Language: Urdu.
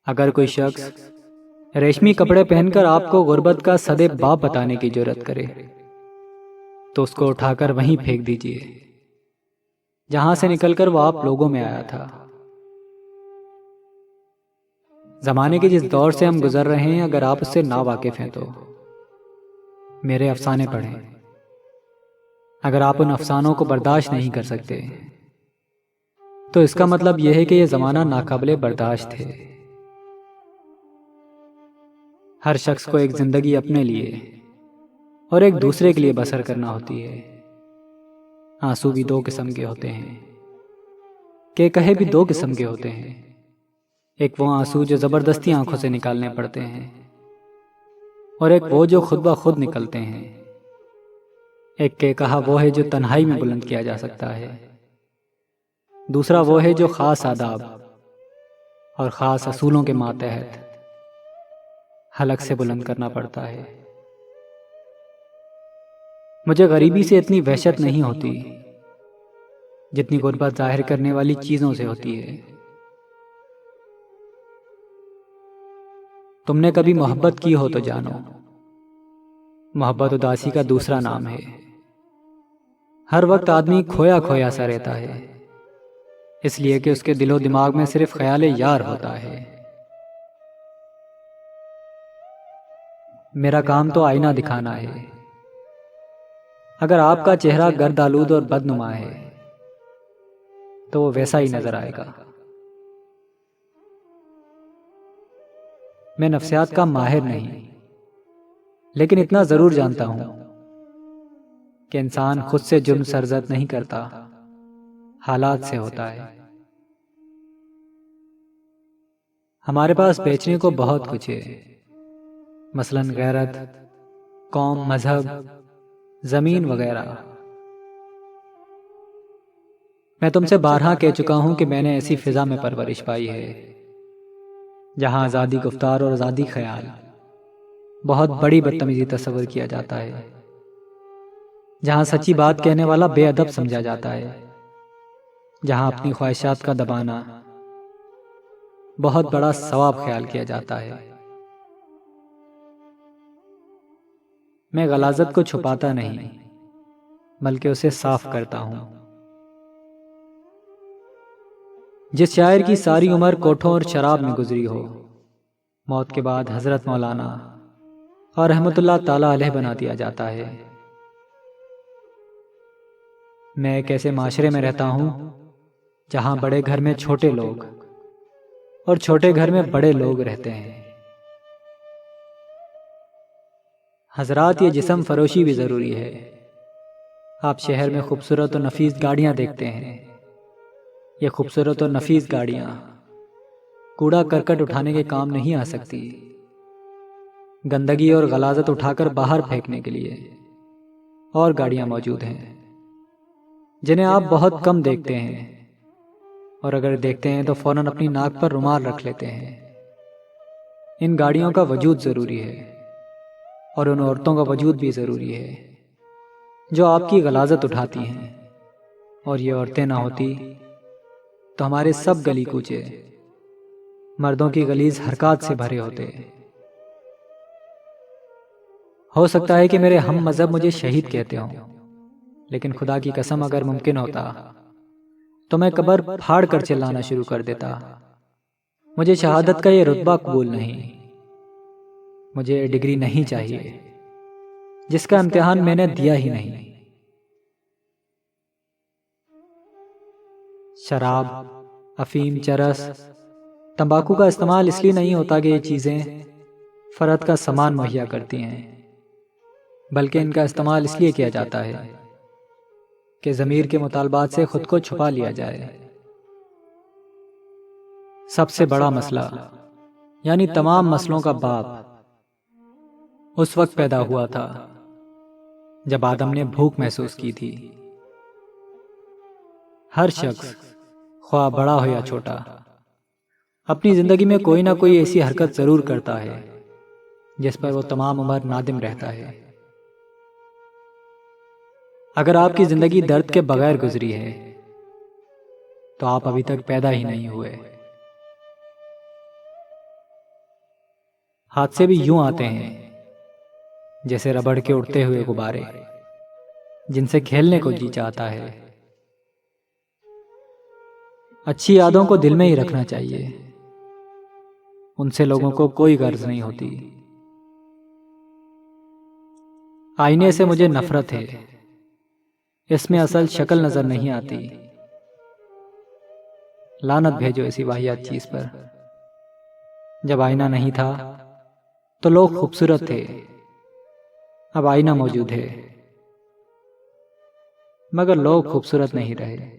اگر کوئی شخص ریشمی کپڑے پہن کر آپ کو غربت کا سدے باپ بتانے کی جرات کرے تو اس کو اٹھا کر وہیں پھینک دیجیے جہاں سے نکل کر وہ آپ لوگوں میں آیا تھا۔ زمانے کے جس دور سے ہم گزر رہے ہیں، اگر آپ اس سے نا واقف ہیں تو میرے افسانے پڑھیں۔ اگر آپ ان افسانوں کو برداشت نہیں کر سکتے تو اس کا مطلب یہ ہے کہ یہ زمانہ ناقابل برداشت ہے۔ ہر شخص کو ایک زندگی اپنے لیے اور ایک دوسرے کے لیے بسر کرنا ہوتی ہے۔ آنسو بھی دو قسم کے ہوتے ہیں، کہ کہے بھی دو قسم کے ہوتے ہیں۔ ایک وہ آنسو جو زبردستی آنکھوں سے نکالنے پڑتے ہیں، اور ایک وہ جو خود بخود نکلتے ہیں۔ ایک کہ کہا وہ ہے جو تنہائی میں بلند کیا جا سکتا ہے، دوسرا وہ ہے جو خاص آداب اور خاص اصولوں کے ماتحت حلق سے بلند کرنا پڑتا ہے۔ مجھے غریبی سے اتنی وحشت نہیں ہوتی جتنی غربت ظاہر کرنے والی چیزوں سے ہوتی ہے۔ تم نے کبھی محبت کی ہو تو جانو، محبت اداسی کا دوسرا نام ہے۔ ہر وقت آدمی کھویا کھویا سا رہتا ہے، اس لیے کہ اس کے دل و دماغ میں صرف خیال یار ہوتا ہے۔ میرا کام تو آئینہ دکھانا ہے۔ اگر آپ کا چہرہ گرد آلود اور بدنما ہے تو وہ ویسا ہی نظر آئے گا۔ میں نفسیات کا ماہر نہیں، لیکن اتنا ضرور جانتا ہوں کہ انسان خود سے جرم سرزد نہیں کرتا، حالات سے ہوتا ہے۔ ہمارے پاس بیچنے کو بہت کچھ ہے، مثلا غیرت، قوم، مذہب، زمین وغیرہ۔ میں تم سے بارہا کہہ چکا ہوں کہ میں نے ایسی فضا میں پرورش پائی ہے جہاں آزادی گفتار اور آزادی خیال بہت بڑی بدتمیزی تصور کیا جاتا ہے، جہاں سچی بات کہنے والا بے ادب سمجھا جاتا ہے، جہاں اپنی خواہشات کا دبانا بہت بڑا ثواب خیال کیا جاتا ہے۔ میں غلاظت کو چھپاتا نہیں بلکہ اسے صاف کرتا ہوں۔ جس شاعر کی ساری عمر کوٹھوں اور شراب میں گزری ہو، موت کے بعد حضرت مولانا اور رحمت اللہ تعالی علیہ بنا دیا جاتا ہے۔ میں ایک ایسے معاشرے میں رہتا ہوں جہاں بڑے گھر میں چھوٹے لوگ اور چھوٹے گھر میں بڑے لوگ رہتے ہیں۔ حضرات، یہ جسم فروشی بھی ضروری ہے۔ آپ شہر میں خوبصورت و نفیس گاڑیاں دیکھتے ہیں۔ یہ خوبصورت و نفیس گاڑیاں کوڑا کرکٹ اٹھانے کے کام نہیں آ سکتی، گندگی اور غلاظت اٹھا کر باہر پھینکنے کے لیے اور گاڑیاں موجود ہیں جنہیں آپ بہت کم دیکھتے ہیں، اور اگر دیکھتے ہیں تو فوراً اپنی ناک پر رومال رکھ لیتے ہیں۔ ان گاڑیوں کا وجود ضروری ہے، اور ان عورتوں کا وجود بھی ضروری ہے جو آپ کی غلاظت اٹھاتی ہیں، اور یہ عورتیں نہ ہوتی تو ہمارے سب گلی کوچے مردوں کی غلیظ حرکات سے بھرے ہوتے۔ ہو سکتا ہے کہ میرے ہم مذہب مجھے شہید کہتے ہوں، لیکن خدا کی قسم اگر ممکن ہوتا تو میں قبر پھاڑ کر چلانا شروع کر دیتا۔ مجھے شہادت کا یہ رتبہ قبول نہیں، مجھے ڈگری نہیں چاہیے جس کا امتحان میں نے دیا ہی نہیں۔ شراب، افیم، چرس، تمباکو کا استعمال اس لیے نہیں ہوتا کہ یہ چیزیں فرد کا سامان مہیا کرتی ہیں، بلکہ ان کا استعمال اس لیے کیا جاتا ہے کہ ضمیر کے مطالبات سے خود کو چھپا لیا جائے۔ سب سے بڑا مسئلہ، یعنی تمام مسئلوں کا باپ اس وقت پیدا ہوا تھا جب آدم نے بھوک محسوس کی تھی۔ ہر شخص، خواہ بڑا ہو یا چھوٹا، اپنی زندگی میں کوئی نہ کوئی ایسی حرکت ضرور کرتا ہے جس پر وہ تمام عمر نادم رہتا ہے۔ اگر آپ کی زندگی درد کے بغیر گزری ہے تو آپ ابھی تک پیدا ہی نہیں ہوئے۔ حادثے بھی یوں آتے ہیں جیسے ربڑ کے اڑتے ہوئے غبارے، جن سے کھیلنے کو جی چاہتا ہے۔ اچھی یادوں کو دل میں ہی رکھنا چاہیے، ان سے لوگوں کو کوئی غرض نہیں ہوتی۔ آئینے سے مجھے نفرت ہے، اس میں اصل شکل نظر نہیں آتی۔ لعنت بھیجو ایسی واحد چیز پر۔ جب آئینہ نہیں تھا تو لوگ خوبصورت تھے، اب آئینہ موجود ہے مگر لوگ خوبصورت نہیں رہے۔